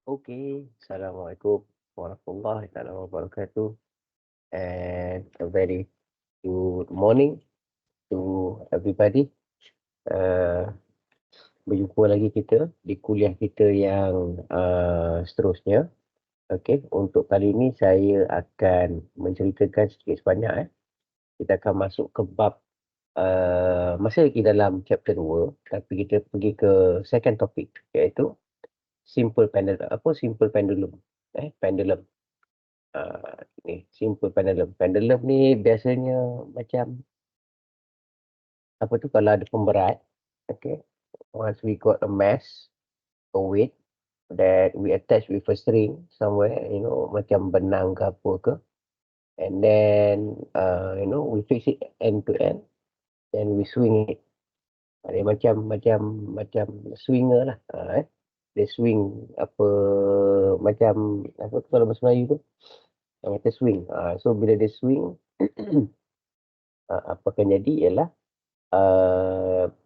Okay, Assalamualaikum warahmatullahi taala wabarakatuh, and a very good morning to everybody. Uh, Berjumpa lagi kita di kuliah kita yang seterusnya. Okay, untuk kali ini saya akan menceritakan sedikit sebanyak. Kita akan masuk ke bab masih lagi dalam chapter 2, tapi kita pergi ke second topic, iaitu simple pendulum. Apa simple pendulum? Pendulum. Ni simple pendulum. Pendulum ni biasanya macam apa tu, kalau ada pemberat, okay, once we got a mass, a weight that we attach with a string somewhere, macam benang ke apa ke, and then we fix it end to end, then we swing it. Dia macam swinger lah. Dia swing apa, macam apa tu kalau bahasa Melayu tu, macam swing. So bila dia swing, apa akan jadi ialah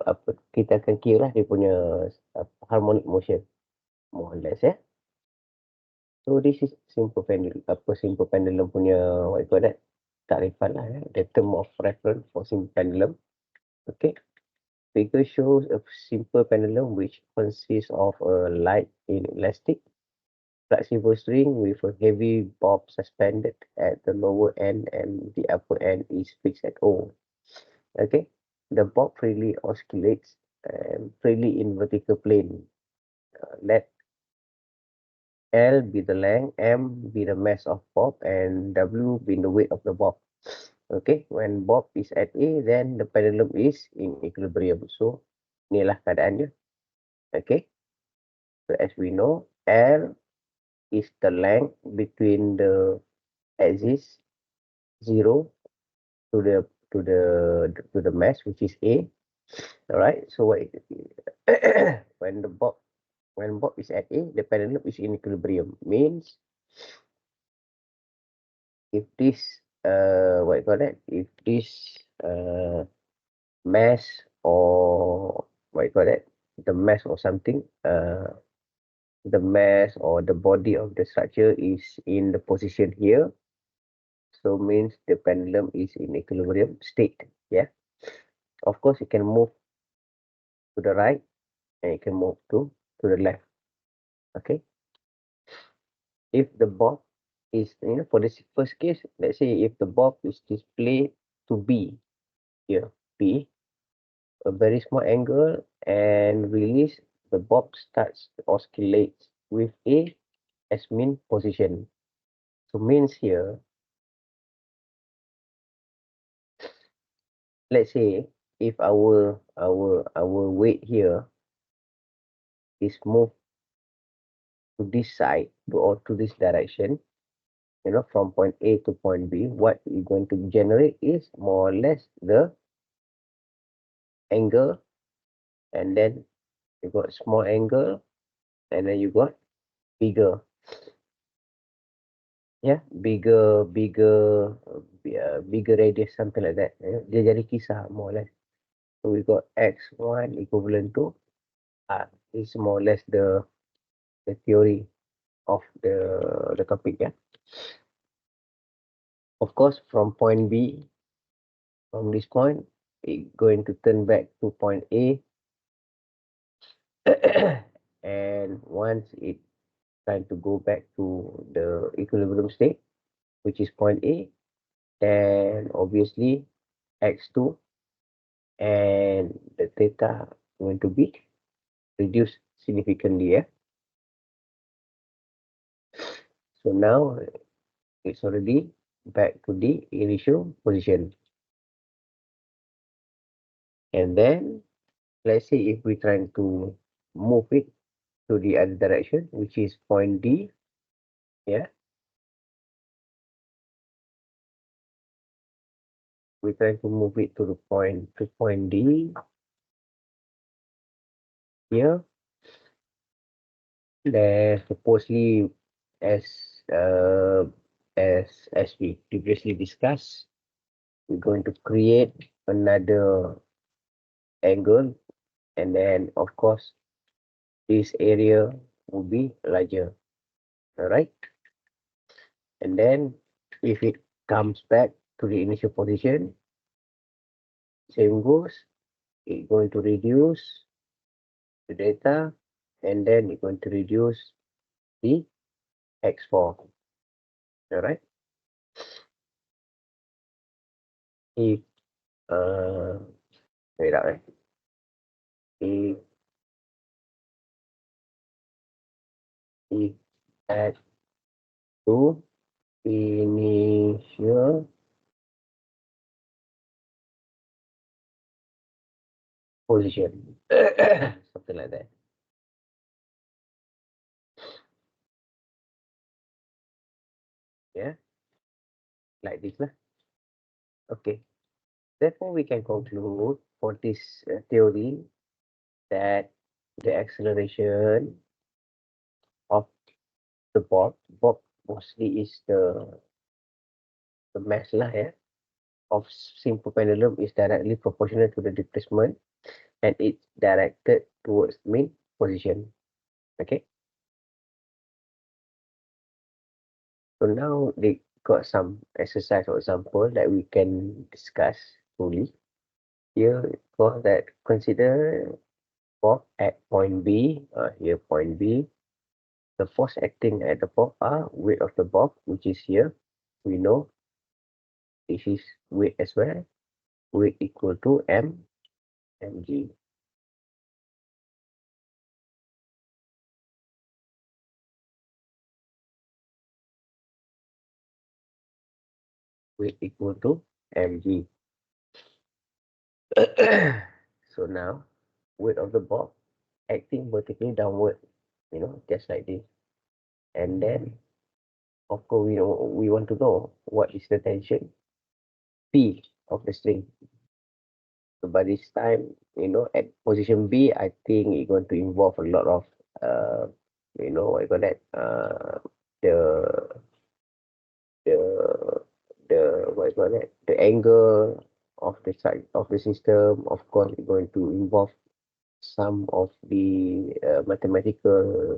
apa, kita akan kira lah dia punya harmonic motion, more or less. So this is simple pendulum. Simple pendulum punya, what you call that, takrifan lah, the term of reference for simple pendulum. Okay, figure shows a simple pendulum which consists of a light inelastic flexible string with a heavy bob suspended at the lower end, and the upper end is fixed at O. Okay, the bob freely oscillates freely in vertical plane. Let L be the length, M be the mass of bob, and W be the weight of the bob. Okay, when bob is at A, then the pendulum is in equilibrium. So, inilah keadaannya. Okay, so as we know, L is the length between the axis 0 to the mass, which is A. All right, so what when bob is at A, the pendulum is in equilibrium. Means if this what you call that, if this mass, or what you call that, the mass or something, the mass or the body of the structure is in the position here, so means the pendulum is in equilibrium state. Yeah, of course it can move to the right and it can move to the left. Okay, if the bob is, for this first case, let's say if the bob is displayed to B, here B, a very small angle, and release, the bob starts to oscillate with A as mean position. So means here, let's say if our weight here is moved to this side, or to this direction, from point A to point B, what you're going to generate is more or less the angle, and then you got small angle, and then you got bigger. Yeah, bigger radius, something like that. Dia jadi kisah more or less. So we got x1 equivalent to r. Is more or less the theory of the topic. Yeah. Of course, from point B, from this point, it going to turn back to point A, and once it trying to go back to the equilibrium state, which is point A, then obviously x2 and the theta going to be reduced significantly. Yeah. So now it's already back to the initial position. And then let's say if we trying to move it to the other direction, which is point D. Yeah. We try to move it to the point D here. Then supposedly, as we previously discussed, we're going to create another angle, and then of course this area will be larger. All right. And then if it comes back to the initial position, same goes, it's going to reduce the data, and then it's going to reduce the X4. All right. If wait up, if if at to initial position, something like that. Yeah, like this lah. Okay. Therefore, we can conclude for this theory that the acceleration of the bob mostly is the mass lah, yeah, of simple pendulum is directly proportional to the displacement, and it's directed towards mean position. Okay. So now they got some exercise or example that we can discuss fully. Here, for that, consider bob at point B. Here, point B. The force acting at the bob are weight of the bob, which is here. We know this is weight as well. Weight equal to mg. Weight equal to mg. So now, weight of the bob acting vertically downward, just like this. And then, of course, we want to know what is the tension P of the string. So by this time, at position B, I think it's going to involve a lot of, what you call that, the the what you call that, the angle of the side of the system. Of course, it's going to involve some of the mathematical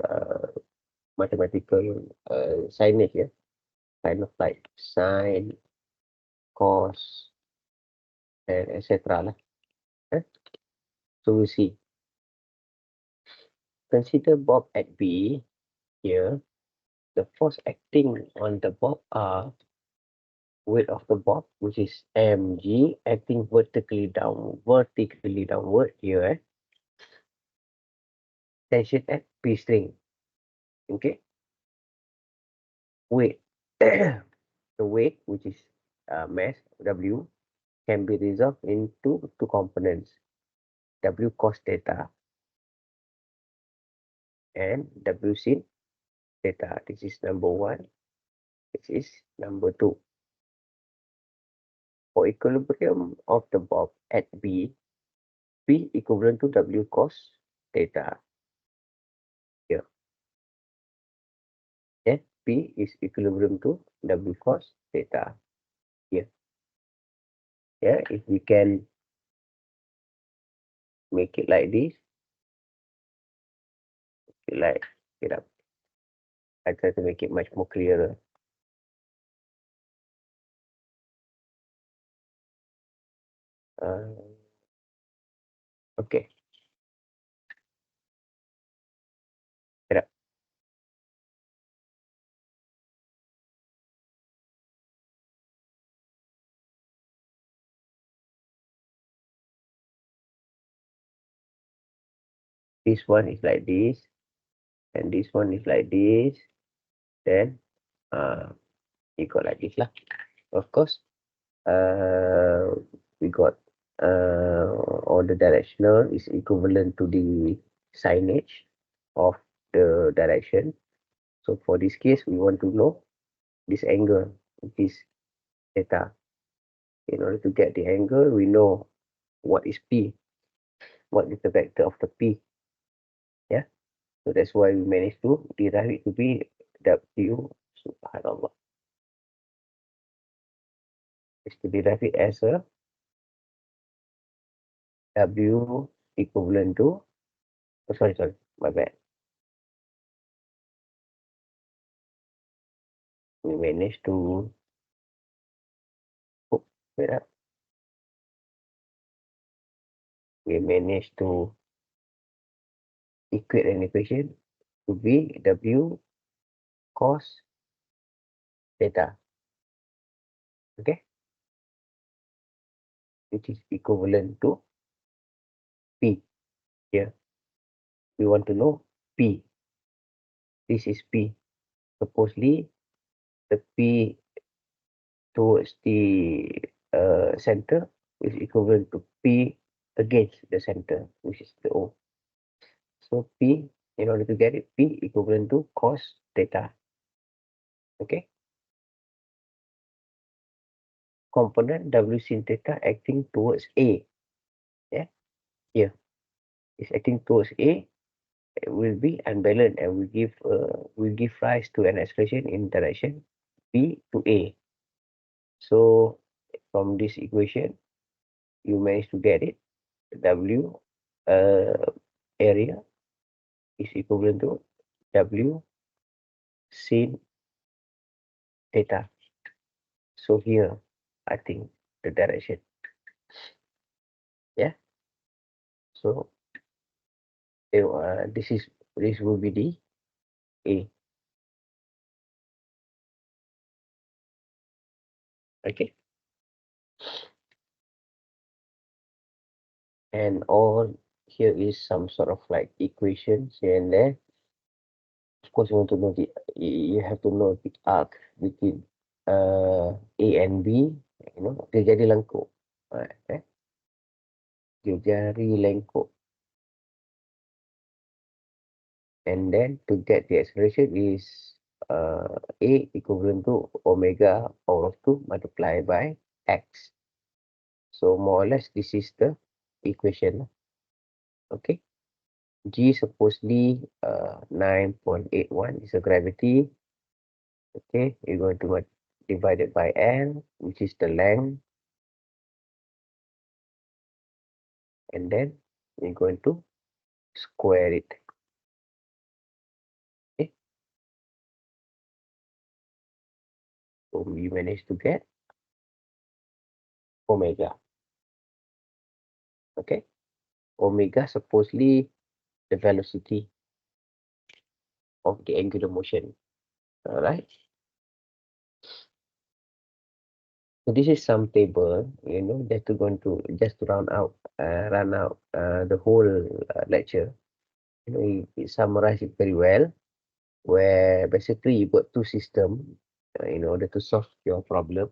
signage, yeah, kind of like sine, cos, and etc. lah. So we see. Consider bob at B here. The force acting on the bob are weight of the bob, which is mg, acting vertically downward here. Tension at P string. Okay. Weight. The weight, which is mass W, can be resolved into two components: W cos theta and W sin theta. This is number one. This is number two. For equilibrium of the bob at B, P equivalent to W cos theta. Here. Yeah, P is equilibrium to W cos theta. Here. Yeah, if we can make it like this, like it up. I try to make it much more clearer. Okay. Get up. This one is like this, and this one is like this. Then you got like this lah. Of course, we got all the directional is equivalent to the signage of the direction. So for this case, we want to know this angle, this theta. In order to get the angle, we know what is P, what is the vector of the P. Yeah. So that's why we managed to derive it to be W, subhanallah. Is to derive it as a W equivalent to, oh, sorry, my bad. we managed to wait up. We managed to equate an equation to be W cos theta. Okay, which is equivalent to P. Here we want to know P. This is P. Supposedly the P towards the center is equivalent to P against the center, which is the O. So P, in order to get it, P equivalent to cos theta. Okay. Component W sin theta acting towards A. Yeah. Here is acting towards A. It will be unbalanced and will give rise to an expression in direction B to A. So from this equation, you manage to get it. W area is equivalent to W sin theta. So here, I think the direction. Yeah. So this will be the A. Okay. And all here is some sort of like equations here and there. Of course, you want to know you have to know the arc between A and B. You know, dia jadi lengkuk. Dia jadi lengkuk. And then to get the acceleration is A equivalent to omega power of 2 multiplied by x. So more or less this is the equation. Okay. G supposedly 9.81 is a gravity. Okay, you're going to divide it by L, which is the length. And then you're going to square it. Okay. So we managed to get omega. Okay. Omega supposedly the velocity of the angular motion. All right. So this is some table, you know, that we're going to just to run out the whole lecture. You know, you summarize it very well, where basically you got two systems in order to solve your problem.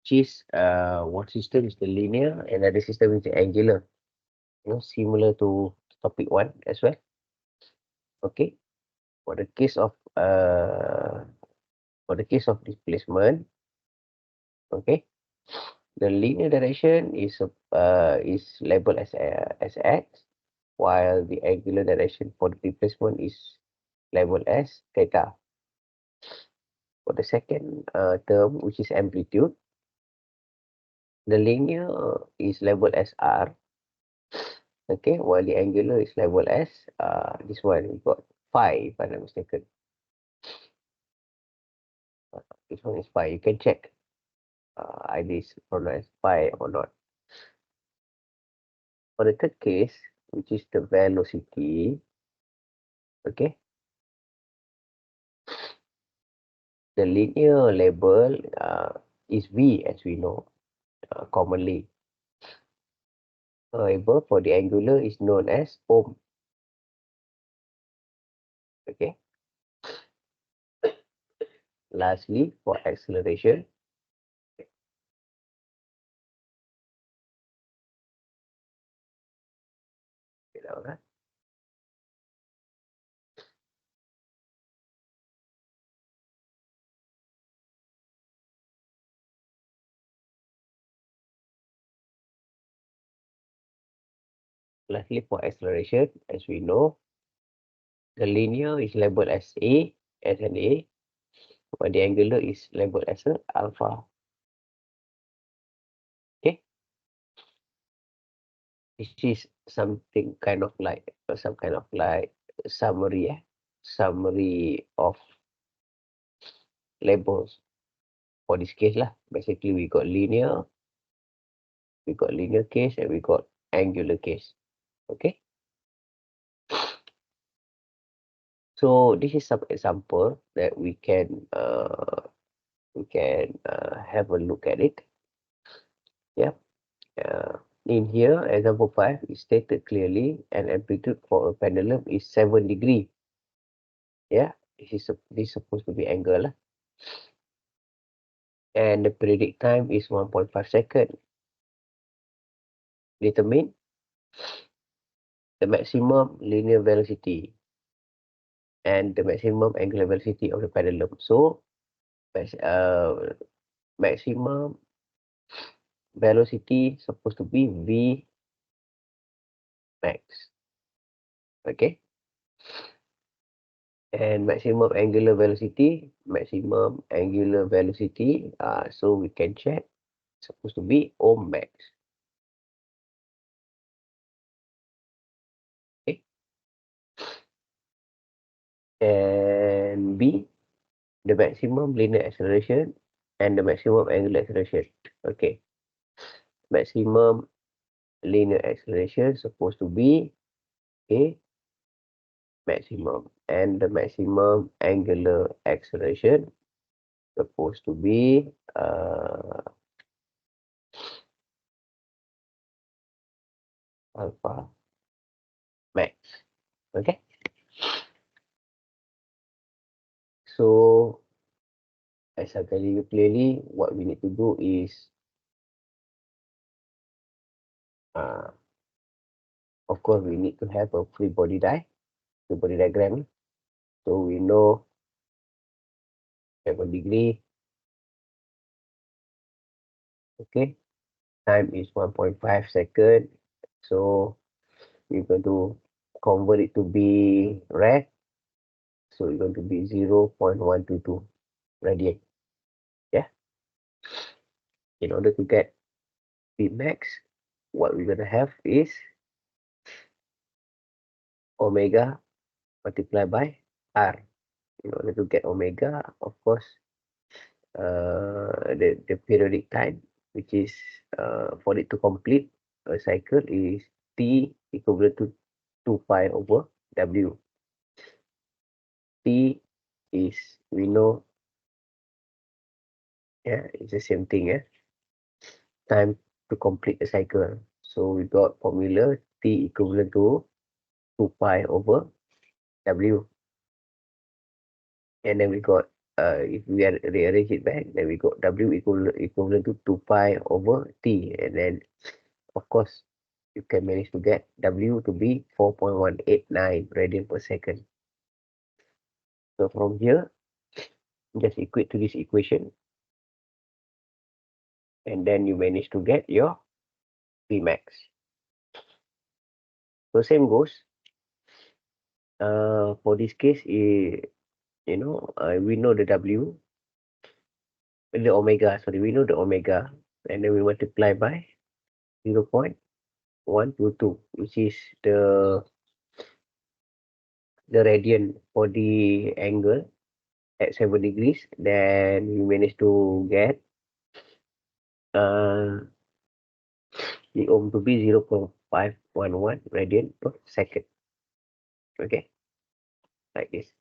Which is one system is the linear, and another system is the angular. You know, similar to topic 1 as well. Okay. For the case of displacement, okay, the linear direction is labeled as x, while the angular direction for the displacement is labeled as theta. For the second term, which is amplitude, the linear is labeled as r, okay, while the angular is labeled as this one we got phi, if I'm not mistaken. This one is phi. You can check either is pronounced phi or not. For the third case, which is the velocity, okay, the linear label is v, as we know commonly. However, for the angular is known as ohm. Okay. Lastly, for acceleration, you know, right? Lastly, for acceleration, as we know, the linear is labeled as A, as an A, while the angular is labeled as a alpha. Okay. This is something kind of like some kind of like summary, summary of labels for this case lah. Basically, we got linear case, and we got angular case. Okay. So this is some example that we can have a look at it. Yeah. In here, example 5 is stated clearly, an amplitude for a pendulum is 7 degree. Yeah, this is supposed to be angle lah. And the periodic time is 1.5 second. Determine the maximum linear velocity and the maximum angular velocity of the pendulum. So, maximum velocity supposed to be V max. Okay. And maximum angular velocity. So we can check. Supposed to be ohm max. Okay. And B, the maximum linear acceleration and the maximum angular acceleration. Okay. Maximum linear acceleration supposed to be A maximum, and the maximum angular acceleration supposed to be alpha max. Okay. So as I tell you clearly, what we need to do is of course we need to have a free body diagram. So we know 7 degree. Okay. Time is 1.5 second. So we're going to convert it to be rad. So it's going to be 0.122 radian. Yeah. In order to get V max, what we're going to have is omega multiplied by R. In order to get omega, of course, the periodic time, which is for it to complete a cycle, is T equivalent to 2 pi over W. T is, we know, yeah, it's the same thing, yeah. Time to complete the cycle. So we got formula T equivalent to 2 pi over W. And then we got, if we rearrange it back, then we got W equivalent to 2 pi over T. And then, of course, you can manage to get W to be 4.189 radian per second. So from here, just equate to this equation. And then you manage to get your V max. So same goes. For this case, we know the W, the omega, sorry, we know the omega, and then we multiply by 0.122, which is the radian for the angle at 7 degrees. Then we manage to get the ohm to be 0.511 radian per second. Okay, like this.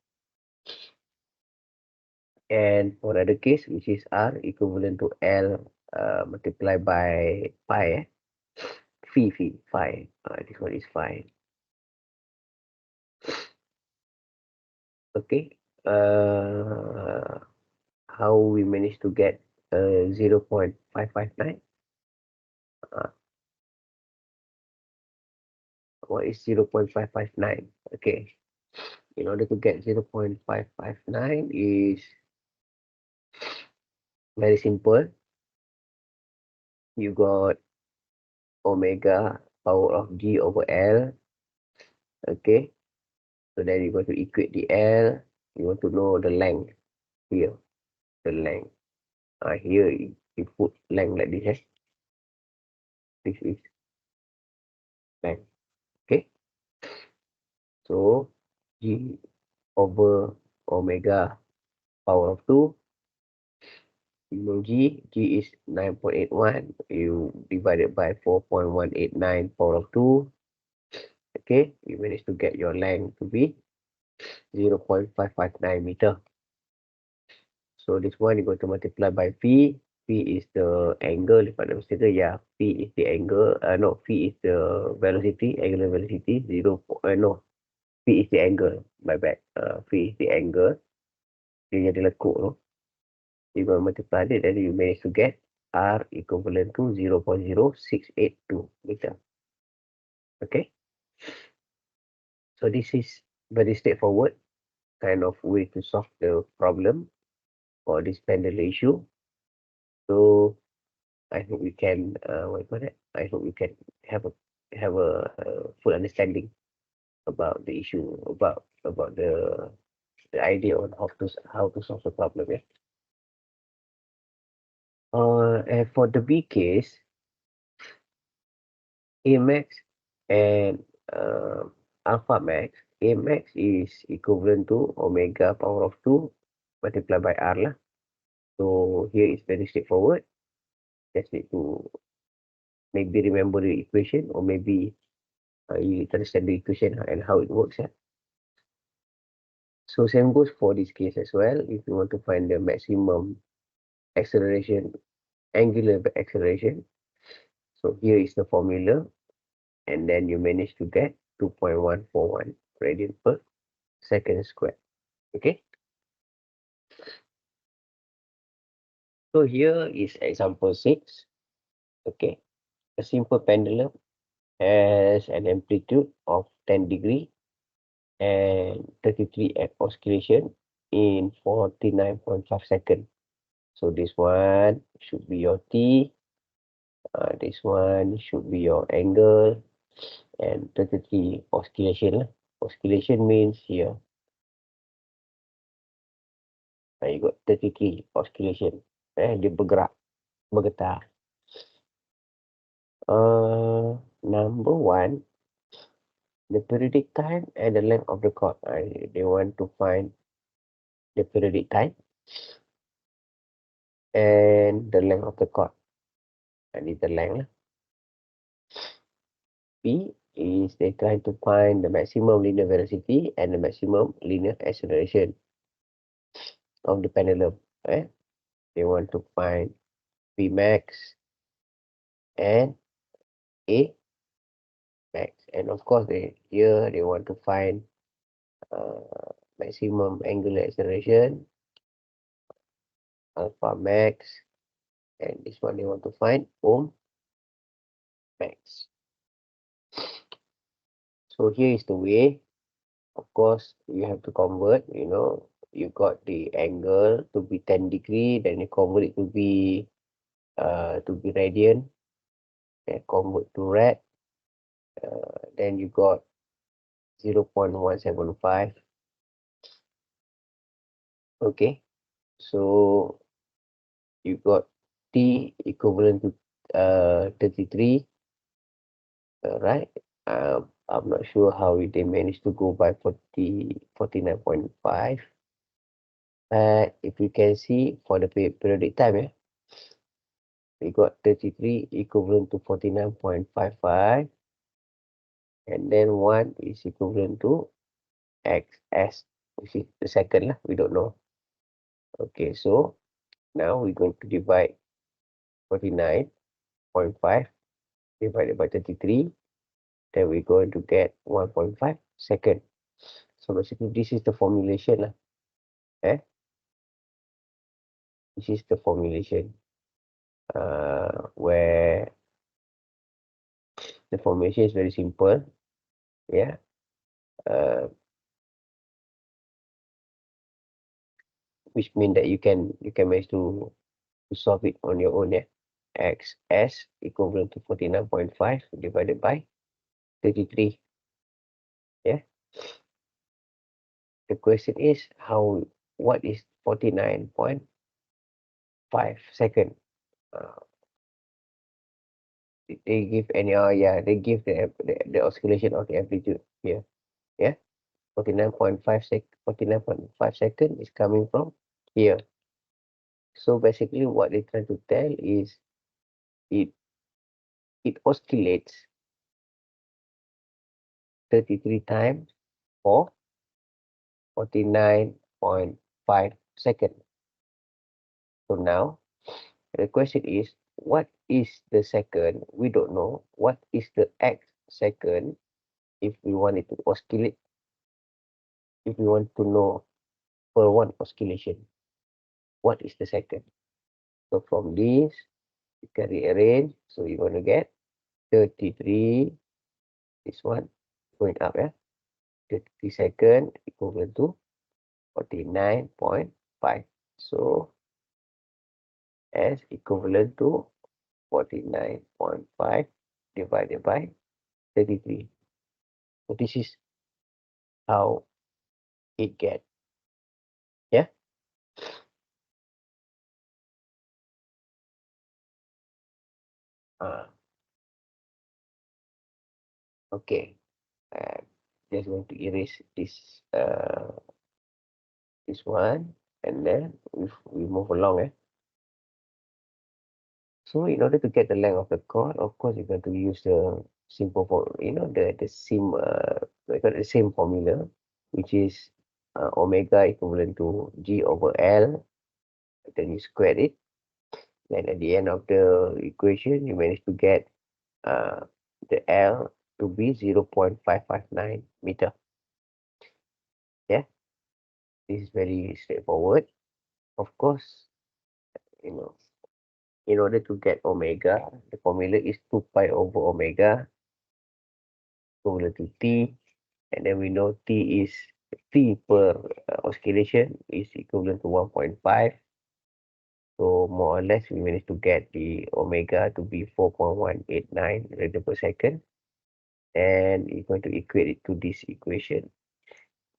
And for another case, which is R equivalent to L multiplied by pi, phi. This one is phi. Okay. How we managed to get 0.559? What is 0.559? Okay. In order to get 0.559 is very simple. You got omega power of G over L. Okay. So then you're going to equate the L. You want to know the length here. The length. Here you put length like this. This is length. Okay. So G over omega power of 2 G is 9.81. You divide it by 4.189 power of 2. Okay, you manage to get your length to be 0.559 meter. So this one you're going to multiply by P. P is the angle, if I'm not mistaken. Yeah, P is the angle. No, P is the velocity, angular velocity. No, P is the angle. My bad. P is the angle. Dia jadi lekuk tu. You going to multiply it, then you manage to get R equivalent to 0.0682 meter. Okay. So this is very straightforward kind of way to solve the problem for this pendulum issue. So I hope we can what you call that? I hope we can have a full understanding about the issue about the idea on how to solve the problem. Yeah. And for the B case, A max and alpha max. A max is equivalent to omega power of 2 multiplied by R lah. So here is very straightforward. Just need to maybe remember the equation, or maybe you understand the equation and how it works. Yeah. So same goes for this case as well. If you want to find the maximum acceleration, angular acceleration. So here is the formula, and then you manage to get 2.141 radian per second square. Okay. So here is example 6. Okay. A simple pendulum has an amplitude of 10 degree and 33 at oscillation in 49.5 seconds. So this one should be your T. This one should be your angle, and 33 oscillation lah. Oscillation means here. You got 33 oscillation. Dia bergetar. Number one, the periodic time and the length of the chord. They want to find the periodic time and the length of the chord. And it's the length. P is they try to find the maximum linear velocity and the maximum linear acceleration of the pendulum. They want to find P max and A max. And of course, they want to find maximum angular acceleration, alpha max, and this one they want to find ohm max. So here is the way. Of course, you have to convert. You got the angle to be 10 degree, then you convert it to be radian, then convert to rad. Then you got 0.175. Okay, so you got T equivalent to 33, right? I'm not sure how they managed to go by 49.5. If you can see for the periodic time, we got 33 equivalent to 49.55, and then 1 is equivalent to XS, which is the second, we don't know. Okay, so now we're going to divide 49.5 divided by 33, then we're going to get 1.5 second. So basically this is the formulation. This is the formulation where the formulation is very simple. Yeah. Which means that you can manage to solve it on your own. XS equivalent to 49.5 divided by 33. Yeah. The question is what is 49.5 second? They give any they give the oscillation of the amplitude here. Yeah. 49.5 second is coming from here. So basically what they try to tell is it oscillates 33 times for 49.5 seconds. So now the question is, what is the second? We don't know. What is the X second if we want it to oscillate? If we want to know per one oscillation, what is the second? So from this, you can rearrange. So you're going to get 33, this one, going up, yeah? 33 second equivalent to 49.5. So S equivalent to 49.5 divided by 33. So this is how it gets. Yeah. Okay. Uh, just going to erase this one, and then we move along. So in order to get the length of the chord, of course, you're going to use the simple for the same we got the same formula, which is omega equivalent to G over L. Then you square it. Then at the end of the equation, you manage to get the L to be 0.559 meter. Yeah, this is very straightforward. Of course, you know, in order to get omega, the formula is 2 pi over omega equivalent to T. And then we know T is T per oscillation is equivalent to 1.5. So more or less, we managed to get the omega to be 4.189 radian per second. And we're going to equate it to this equation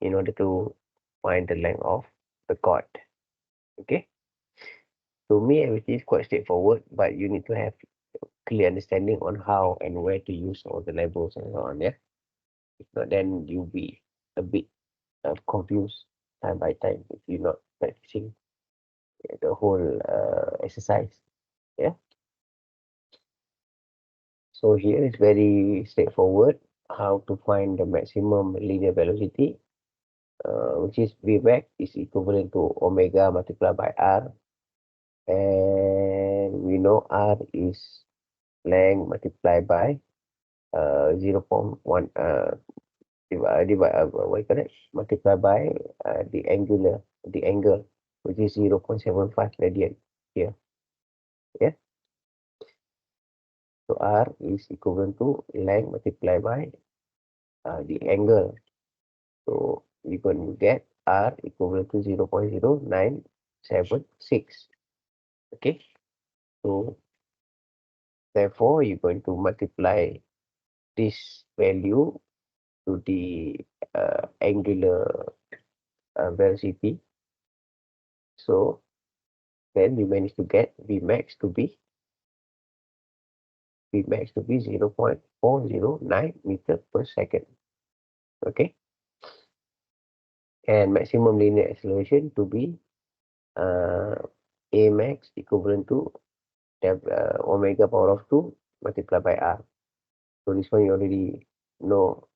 in order to find the length of the chord. Okay. To me, everything is quite straightforward, but you need to have clear understanding on how and where to use all the levels and so on. Yeah. If not, then you'll be a bit confused time by time if you're not practicing the whole exercise. Yeah. So here is very straightforward how to find the maximum linear velocity, which is Vmax is equivalent to omega multiplied by R. And we know R is length multiplied by 0.1 what you call it? Multiplied by the angle, which is 0.75 radian here. Yeah. So R is equivalent to length multiplied by the angle. So we're going to get R equivalent to 0.0976. Okay. So therefore, you're going to multiply this value to the angular velocity. So then we manage to get Vmax to be 0.409 meter per second. Okay. And maximum linear acceleration to be A max equivalent to omega power of 2 multiplied by R. So this one you already know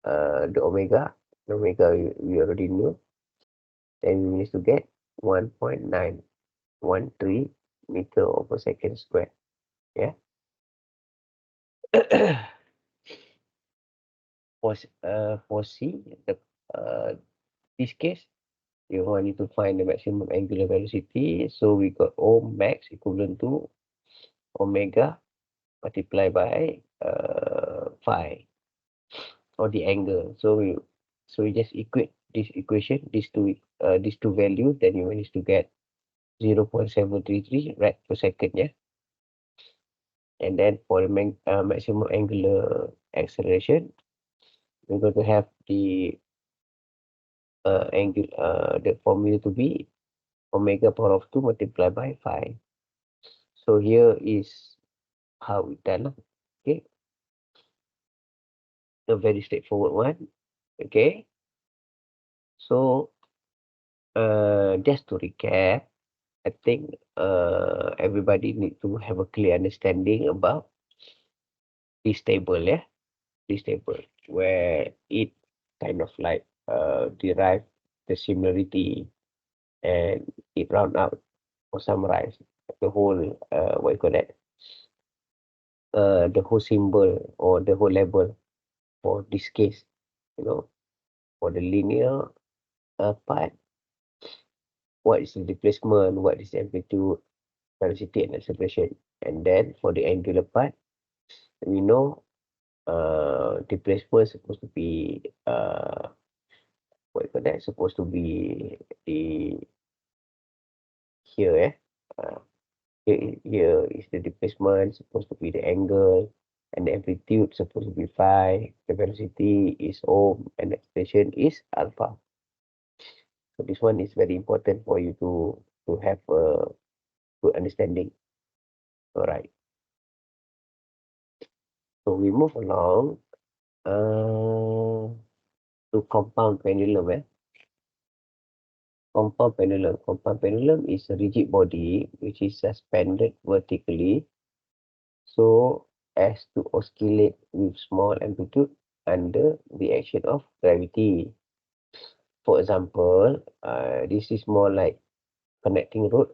the omega. The omega we already knew. Then we need to get 1.913 meter over second square. Yeah. For C, this case, you need to find the maximum angular velocity. So we got O max equivalent to omega multiplied by phi, or the angle. So we just equate this equation, these two values, then you manage to get 0.733 rad per second. Yeah. And then for the maximum angular acceleration, we're going to have the the formula to be omega power of 2 multiplied by phi. So here is how we done. Okay, a very straightforward one. Okay, so just to recap, I think everybody need to have a clear understanding about this table, yeah, this table where it kind of like derive the similarity and it round out or summarize the whole what you call that the whole symbol or the whole label for this case, you know, for the linear part, what is the displacement, what is the amplitude, velocity and acceleration. And then for the angular part, we know displacement supposed to be what you call that, supposed to be the here, here is the displacement, supposed to be the angle, and the amplitude supposed to be phi, the velocity is ohm, and the acceleration is alpha. So this one is very important for you to have a good understanding. All right. So we move along to compound pendulum. Compound pendulum. Compound pendulum is a rigid body which is suspended vertically so as to oscillate with small amplitude under the action of gravity. For example, this is more like connecting rod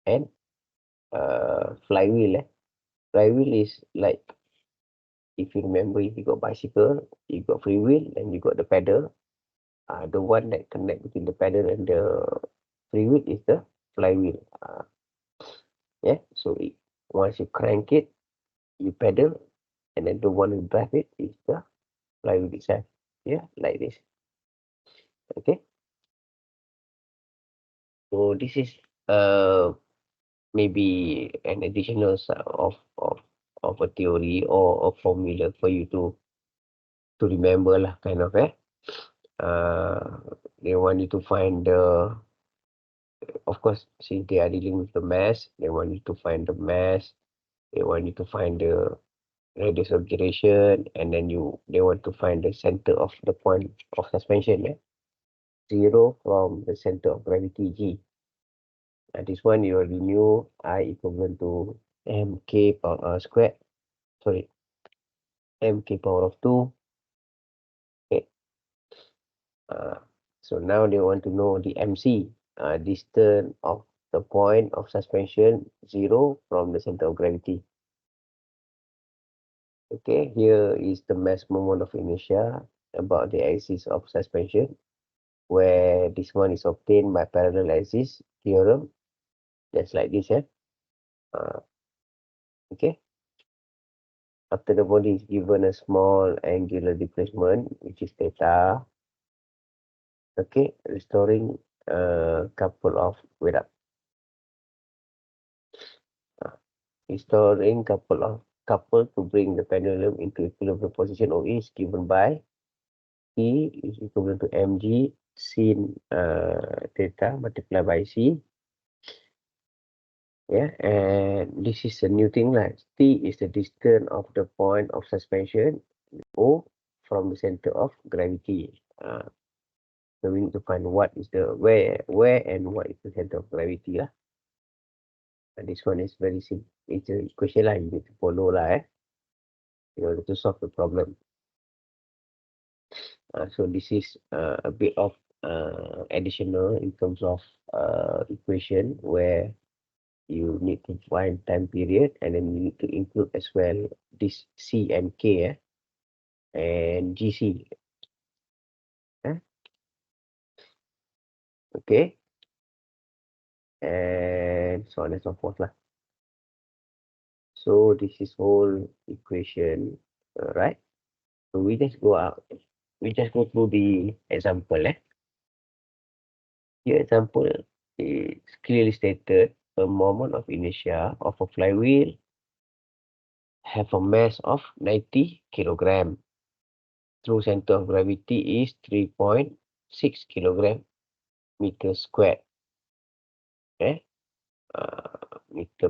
and flywheel. Flywheel is like, if you remember, if you got bicycle, you got free wheel and you got the pedal. The one that connect between the pedal and the free wheel is the flywheel. Yeah, so once you crank it, you pedal, and then the one who drive it is the flywheel itself. Yeah, like this. Okay. So this is maybe an additional of a theory or a formula for you to remember lah, kind of. They want you to find the, of course, since they are dealing with the mass, they want you to find the mass. They want you to find the radius of gyration, and then they want to find the center of the point of suspension. Zero from the center of gravity G. This one you already knew, I equivalent to mk power squared. Sorry, mk power of 2. Okay. So now they want to know the MC, distance of the point of suspension 0 from the center of gravity. Okay, here is the mass moment of inertia about the axis of suspension, where this one is obtained by parallel axis theorem, just like this. Okay. After the body is given a small angular displacement, which is theta. Okay, restoring a couple of, wait up. Restoring couple to bring the pendulum into equilibrium position OE is given by E is equivalent to mg sin theta multiplied by C. Yeah, and this is a new thing, like T is the distance of the point of suspension O from the center of gravity. So we need to find what is the where and what is the center of gravity lah. And this one is very simple. It's a equation lah. You need to follow lah. In order to solve the problem. So this is a bit of additional in terms of equation where you need to find time period, and then you need to include as well this C and K and GC. Okay, and so on and so forth lah. So this is whole equation, right? So we just go out. We just go through the example. Here example is clearly stated. A moment of inertia of a flywheel have a mass of 90 kilogram. True center of gravity is 3.6 kilogram meter squared. Meter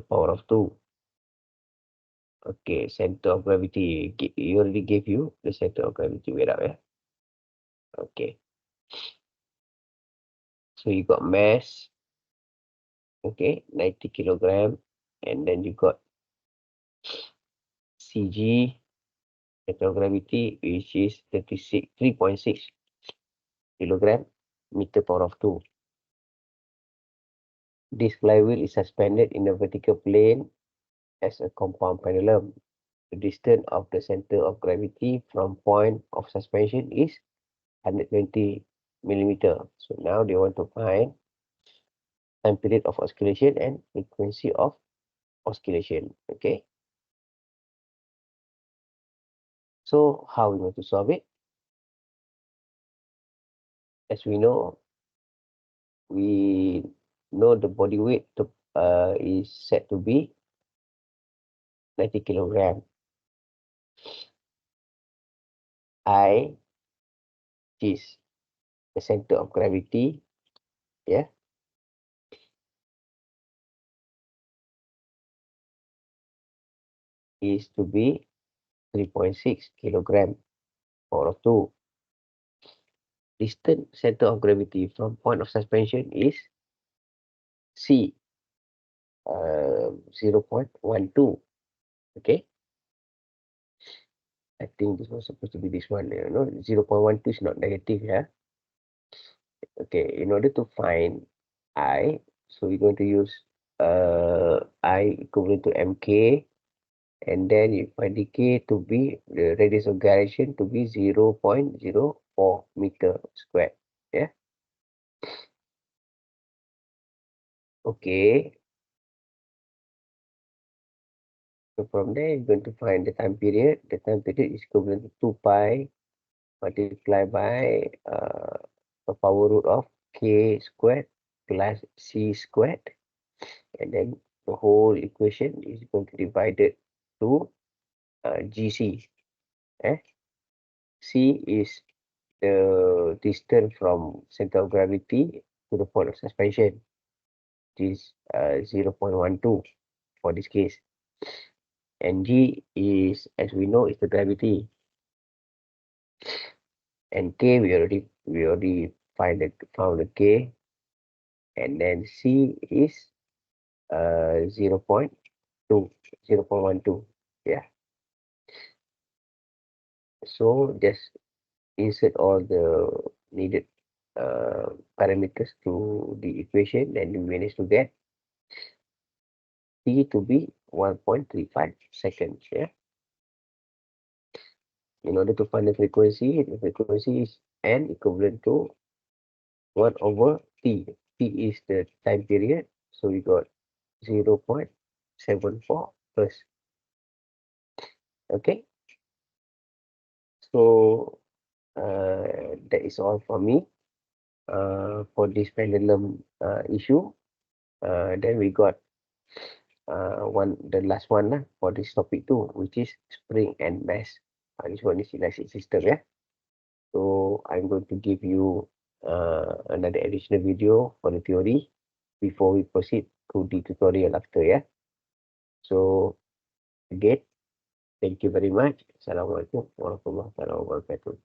power of 2. Okay, center of gravity. You already gave you the center of gravity. Wait up. Okay. So you got mass Okay, 90 kilogram, and then you got CG, center of gravity, which is 3.6 kilogram meter power of 2. This flywheel is suspended in a vertical plane as a compound pendulum. The distance of the center of gravity from point of suspension is 120 millimeter. So now they want to find time period of oscillation and frequency of oscillation. Okay. So how we going to solve it? As we know the body weight is set to be 90 kilogram. I is the center of gravity, yeah, is to be 3.6 kilogram power of 2. Distance center of gravity from point of suspension is C, 0.12. Okay, I think this was supposed to be this one. 0.12 is not negative, yeah. Okay, in order to find I, so we're going to use I equivalent to mk, and then you find the k to be the radius of gyration to be 0.04 meter squared. Yeah. Okay. So from there, you're going to find the time period. The time period is equivalent to 2 pi multiplied by the power root of k squared plus c squared. And then the whole equation is going to be divided to GC. C is the distance from center of gravity to the point of suspension, which is 0.12 for this case. And G is, as we know, is the gravity. And K we already found the K. And then C is 0.2, 0.12. Yeah. So just insert all the needed parameters to the equation, and we manage to get T to be 1.35 seconds. Yeah. In order to find the frequency is N equivalent to 1 over T. T is the time period, so we got 0.74 first. Okay. So that is all for me for this pendulum issue. Then we got the last one for this topic too, which is spring and mass. This one is elastic system, yeah. So I'm going to give you another additional video for the theory before we proceed to the tutorial after, yeah. So again, thank you very much. Assalamualaikum warahmatullahi wabarakatuh.